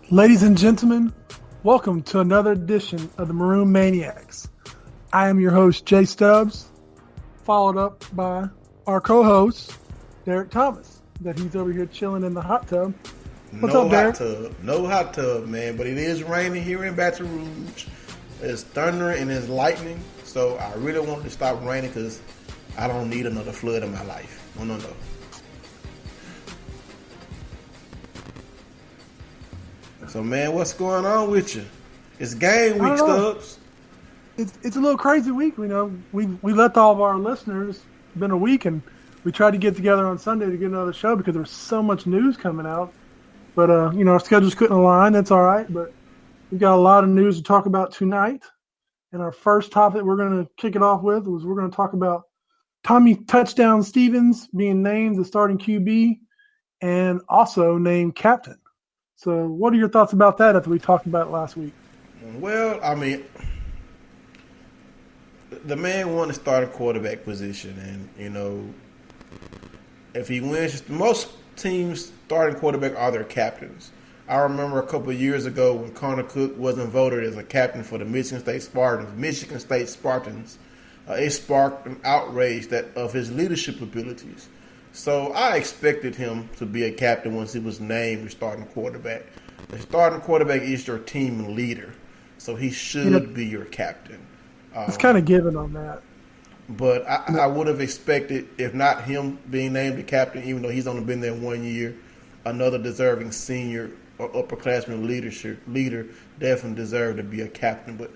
Ladies and gentlemen, welcome to another edition of the Maroon Maniacs. I am your host, Jay Stubbs, followed up by our co-host, Derek Thomas, that he's over here chilling in the hot tub. What's up, Derek? No hot tub, man, but it is raining here in Baton Rouge. It's thundering and it's lightning, so I really want it to stop raining because I don't need another flood in my life. No. So, man, what's going on with you? It's game week, Stubbs. It's a little crazy week. We let all of our listeners. It's been a week, and we tried to get together on Sunday to get another show because there was so much news coming out. But our schedules couldn't align. That's all right. But we've got a lot of news to talk about tonight. And our first topic we're going to kick it off with was we're going to talk about Tommy Touchdown Stevens being named the starting QB and also named captain. So what are your thoughts about that after we talked about it last week? Well, I mean, the man won the starting quarterback position. And, if he wins, most teams' starting quarterback are their captains. I remember a couple of years ago when Connor Cook wasn't voted as a captain for the Michigan State Spartans. It sparked an outrage of his leadership abilities. So I expected him to be a captain once he was named the starting quarterback. The starting quarterback is your team leader, so he should be your captain. It's kind of given on that. But I would have expected, if not him being named the captain, even though he's only been there 1 year, another deserving senior or upperclassman leader definitely deserved to be a captain. But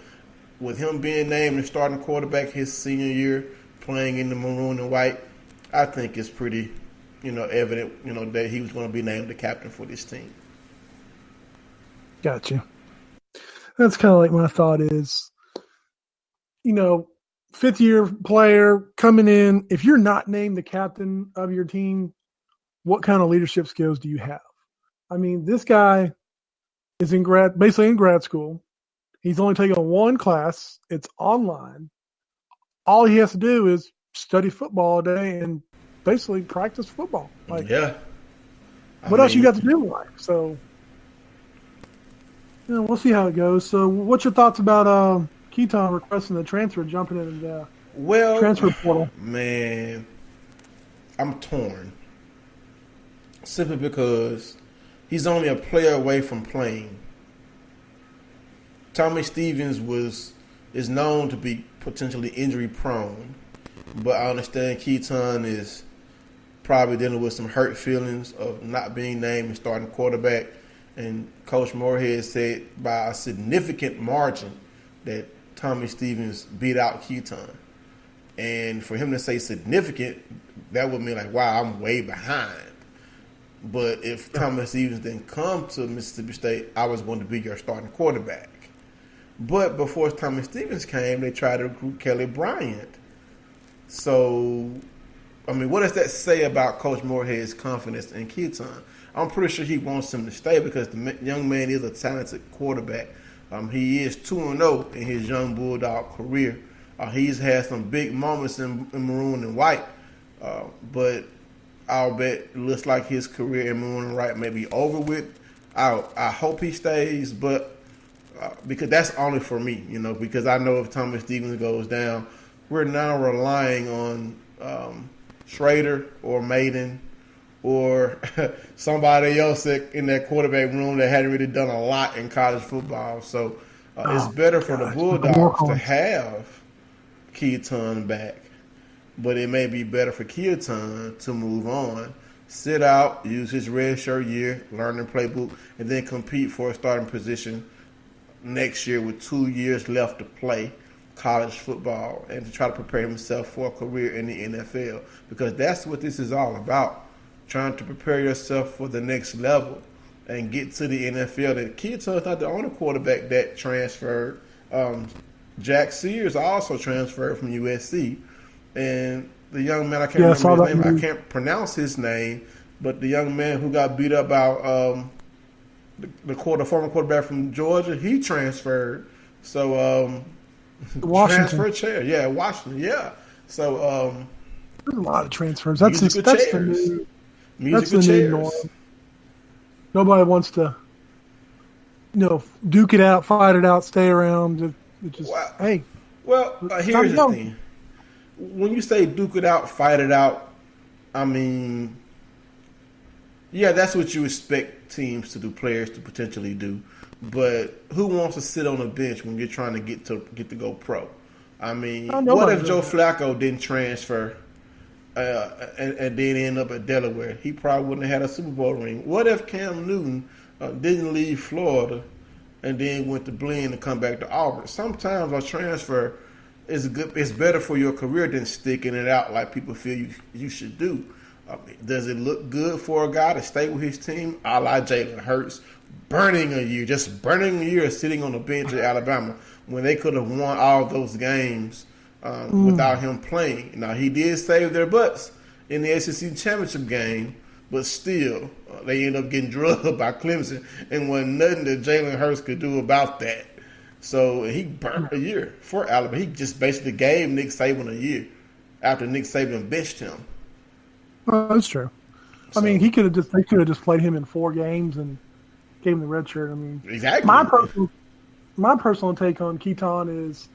with him being named the starting quarterback his senior year, playing in the maroon and white, I think it's pretty, evident, that he was going to be named the captain for this team. Gotcha. That's kind of like my thought is, fifth-year player coming in, if you're not named the captain of your team, what kind of leadership skills do you have? I mean, this guy is basically in grad school. He's only taking one class. It's online. All he has to do is study football all day and basically practice football. What else you got to do in life? So, we'll see how it goes. So, what's your thoughts about Keaton requesting the transfer, jumping in the transfer portal? Man, I'm torn. Simply because he's only a player away from playing. Tommy Stevens is known to be potentially injury prone. But I understand Keaton is probably dealing with some hurt feelings of not being named the starting quarterback. And Coach Moorhead said by a significant margin that Tommy Stevens beat out Keaton. And for him to say significant, that would mean like, wow, I'm way behind. But if Tommy Stevens didn't come to Mississippi State, I was going to be your starting quarterback. But before Tommy Stevens came, they tried to recruit Kelly Bryant. So, I mean, what does that say about Coach Moorhead's confidence in Keaton? I'm pretty sure he wants him to stay because the young man is a talented quarterback. He is 2-0 in his young Bulldog career. He's had some big moments in maroon and white, but I'll bet it looks like his career in maroon and white may be over with. I hope he stays, but because that's only for me, because I know if Thomas Stevens goes down, we're now relying on Schrader or Maiden or somebody else in that quarterback room that hadn't really done a lot in college football. So it's better for the Bulldogs to have Keaton back, but it may be better for Keaton to move on, sit out, use his red shirt year, learn the playbook, and then compete for a starting position next year with 2 years left to play college football and to try to prepare himself for a career in the NFL, because that's what this is all about, trying to prepare yourself for the next level and get to the NFL. And Keaton's not the only quarterback that transferred. Jack Sears also transferred from USC. And the young man, I can't remember his name. I can't pronounce his name, but the young man who got beat up by the former quarterback from Georgia, he transferred. So Washington. Transfer chair. Yeah, Washington. Yeah. So there's a lot of transfers. That's the new norm. Nobody wants to duke it out, fight it out, stay around. It just, Well, hey, it's time here's to the go. thing. When you say duke it out, fight it out, I mean, yeah, that's what you expect teams to do, players to potentially do. But who wants to sit on a bench when you're trying to get to go pro? I mean, Oh, what nobody if Joe does Flacco didn't transfer and then end up at Delaware? He probably wouldn't have had a Super Bowl ring. What if Cam Newton didn't leave Florida and then went to Blinn and come back to Auburn? Sometimes a transfer is good. It's better for your career than sticking it out like people feel you should do. I mean, does it look good for a guy to stay with his team, a la Jalen Hurts, burning a year sitting on the bench at Alabama when they could have won all those games without him playing? Now, he did save their butts in the SEC championship game, but still, they ended up getting drugged by Clemson, and wasn't nothing that Jalen Hurts could do about that. So he burnt a year for Alabama. He just basically gave Nick Saban a year after Nick Saban benched him. That's true. I mean, they could have just played him in 4 games and gave him the red shirt. I mean, exactly. My personal take on Keaton is,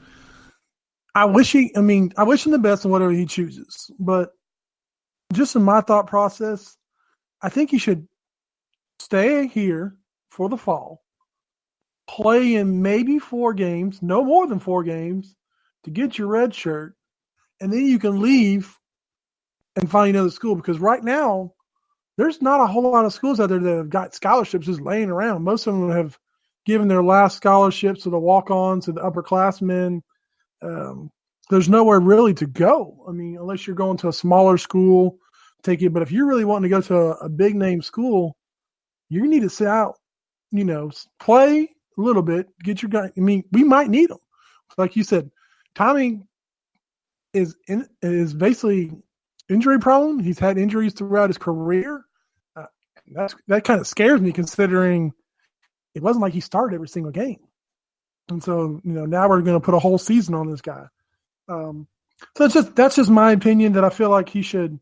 I wish him the best in whatever he chooses. But just in my thought process, I think he should stay here for the fall, play in maybe 4 games, no more than 4 games, to get your red shirt, and then you can leave and find another school. Because right now, there's not a whole lot of schools out there that have got scholarships just laying around. Most of them have given their last scholarships to the walk-ons, to the upperclassmen. There's nowhere really to go. I mean, unless you're going to a smaller school, take it. But if you're really wanting to go to a big-name school, you need to sit out, play a little bit, get your guy. I mean, we might need them. Like you said, Tommy is basically injury prone. He's had injuries throughout his career. That kind of scares me, considering it wasn't like he started every single game. And so, now we're going to put a whole season on this guy. So that's just my opinion, that I feel like he should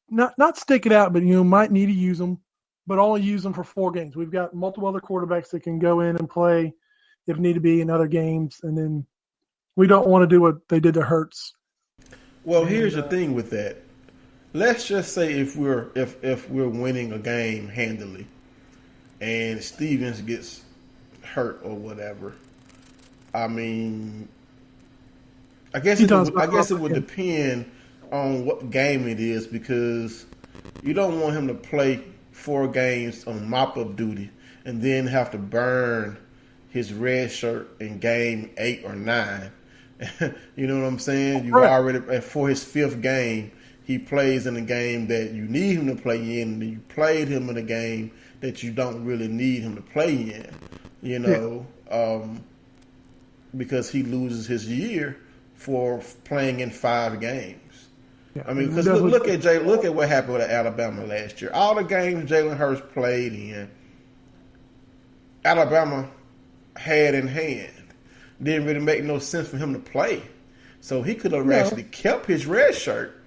not stick it out, but might need to use them, but only use them for 4 games. We've got multiple other quarterbacks that can go in and play if need to be in other games, and then we don't want to do what they did to Hurts. Well, here's the thing with that. Let's just say if we're winning a game handily, and Stevens gets hurt or whatever, I mean, I guess it would depend on what game it is, because you don't want him to play 4 games on mop-up duty and then have to burn his red shirt in game 8 or 9. You know what I'm saying? You already, for his 5th game, he plays in a game that you need him to play in, and you played him in a game that you don't really need him to play in. Because he loses his year for playing in 5 games. Yeah, I mean, because look at what happened with Alabama last year. All the games Jalen Hurts played in, Alabama had in hand. Didn't really make no sense for him to play. So he could have actually kept his red shirt.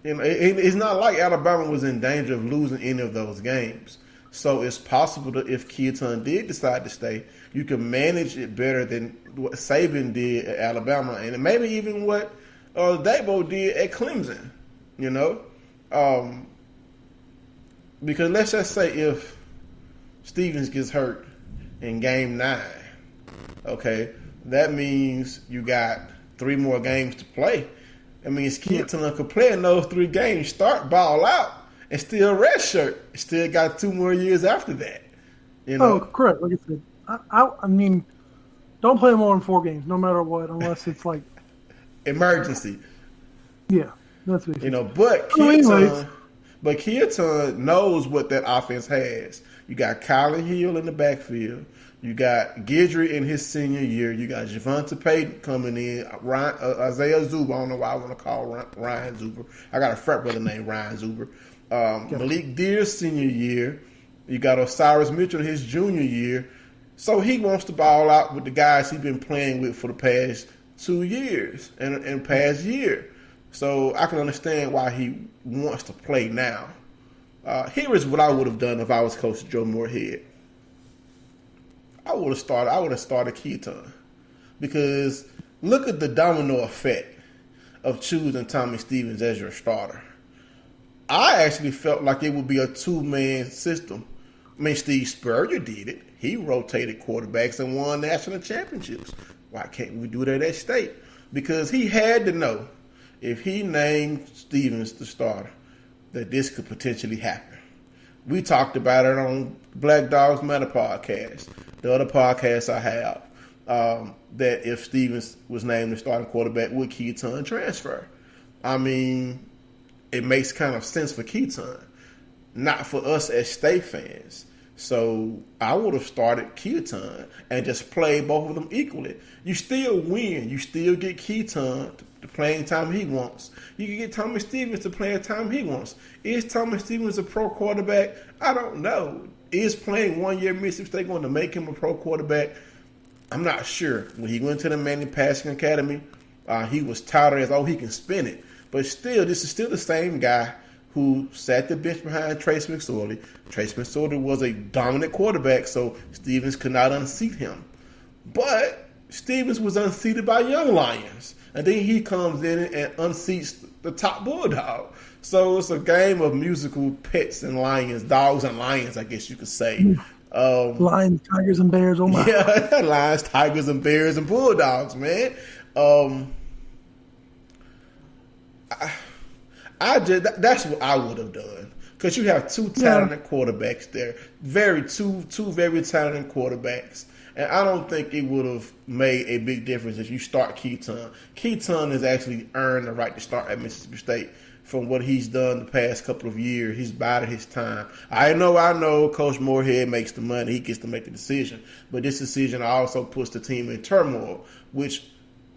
It's not like Alabama was in danger of losing any of those games. So it's possible that if Keaton did decide to stay, you can manage it better than what Saban did at Alabama, and maybe even what Dabo did at Clemson. Because let's just say if Stevens gets hurt in game 9, okay, that means you got 3 more games to play. That means Keaton could play in those 3 games, start, ball out, and still red shirt. Still got 2 more years after that. Oh, correct. Like I said, I mean, don't play more than 4 games, no matter what, unless it's like emergency. Yeah, that's what but Keaton knows what that offense has. You got Kylan Hill in the backfield. You got Guidry in his senior year. You got Javonte Payton coming in. Isaiah Zuber. I don't know why I want to call Ryan Zuber. I got a frat brother named Ryan Zuber. Malik Deer's senior year. You got Osiris Mitchell in his junior year. So he wants to ball out with the guys he's been playing with for the past 2 years and past year. So I can understand why he wants to play now. Here is what I would have done if I was Coach Joe Moorhead. I would have started Keaton, because look at the domino effect of choosing Tommy Stevens as your starter. I actually felt like it would be a two-man system. I mean, Steve Spurrier did it. He rotated quarterbacks and won national championships. Why can't we do that at State? Because he had to know, if he named Stevens the starter, that this could potentially happen. We talked about it on Black Dogs Matter podcast, the other podcast I have, that if Stevens was named the starting quarterback, would Keaton transfer? I mean, it makes kind of sense for Keaton, not for us as State fans. So I would have started Keaton and just played both of them equally. You still win. You still get Keaton to playing time he wants. You can get Tommy Stevens to playing time he wants. Is Tommy Stevens a pro quarterback? I don't know. Is playing 1 year Mississippi State going to make him a pro quarterback? I'm not sure. When he went to the Manny Passing Academy, he was touted as, he can spin it. But still, this is still the same guy who sat the bench behind Trace McSorley. Trace McSorley was a dominant quarterback, so Stevens could not unseat him. But Stevens was unseated by Young Lions. And then he comes in and unseats the top Bulldog. So it's a game of musical pets and lions, dogs and lions, I guess you could say. Lions, tigers, and bears. Oh my! Yeah, lions, tigers, and bears and bulldogs, man. That's what I would have done, because you have two talented quarterbacks there, two very talented quarterbacks, and I don't think it would have made a big difference if you start Keaton. Keaton has actually earned the right to start at Mississippi State. From what he's done the past couple of years, he's bided his time. I know Coach Moorhead makes the money. He gets to make the decision. But this decision also puts the team in turmoil, which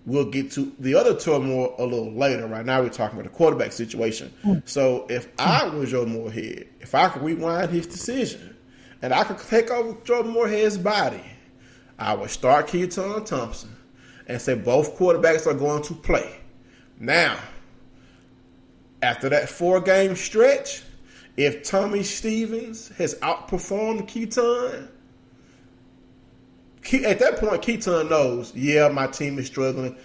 we'll get to the other turmoil a little later. Right now we're talking about the quarterback situation. So if I was Joe Moorhead, if I could rewind his decision and I could take over Joe Moorhead's body, I would start Keaton Thompson and say both quarterbacks are going to play. Now, after that 4-game stretch, if Tommy Stevens has outperformed Keaton, at that point, Keaton knows, my team is struggling.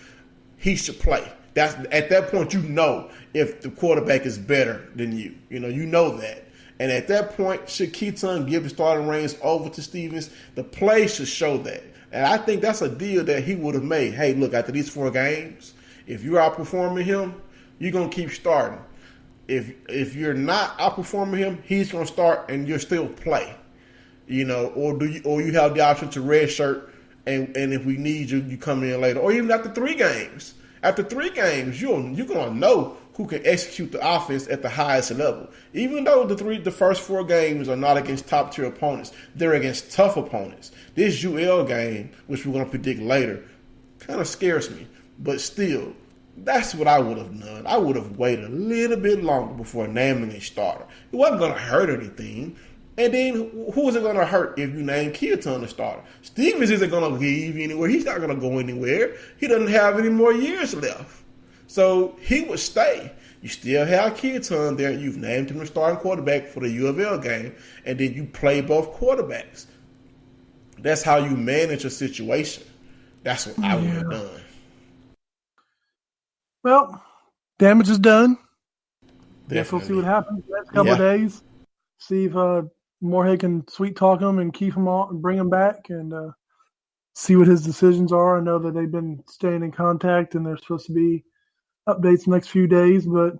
He should play. At that point, you know if the quarterback is better than you. You know that. And at that point, should Keaton give the starting reins over to Stevens, the play should show that. And I think that's a deal that he would have made. Hey, look, after these 4 games, if you're outperforming him, you're going to keep starting. If you're not outperforming him, he's going to start and you'll still play. Or you have the option to redshirt, and if we need you, you come in later. Or even after 3 games. After 3 games, you're going to know who can execute the offense at the highest level. Even though the first 4 games are not against top-tier opponents, they're against tough opponents. This UL game, which we're going to predict later, kind of scares me. But still, that's what I would have done. I would have waited a little bit longer before naming a starter. It wasn't going to hurt anything. And then who is it going to hurt if you name Keaton the starter? Stevens isn't going to leave anywhere. He's not going to go anywhere. He doesn't have any more years left. So he would stay. You still have Keaton there. You've named him the starting quarterback for the U of L game. And then you play both quarterbacks. That's how you manage a situation. That's what I would have done. Well, damage is done. Guess we'll see what happens the next couple of days. See if Moorhead can sweet talk him and keep him on and bring him back, and see what his decisions are. I know that they've been staying in contact and there's supposed to be updates the next few days, but